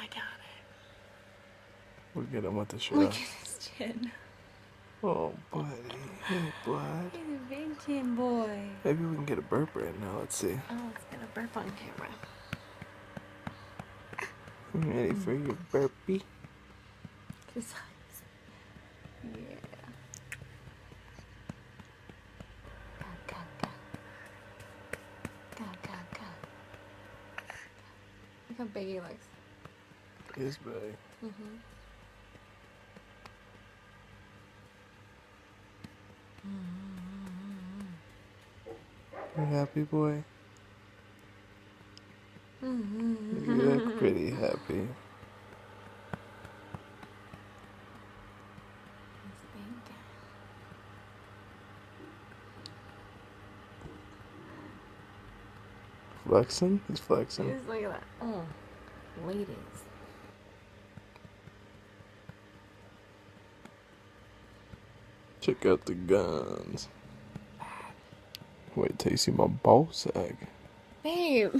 I got it. Look at him with the shirt Look on. at his chin. Oh, buddy. Hey, bud. He's a big chin boy. Maybe we can get a burp right now. Let's see. Oh, let's get a burp on camera. You ready for your burpee? His eyes. Yeah. Go, go, go. Go, go, go. Look how big he looks. His bag. You happy, boy? You look pretty happy. Flexing? He's flexing. Just look at that. Oh, ladies. Check out the guns. Wait till you see my ball sack. Babe.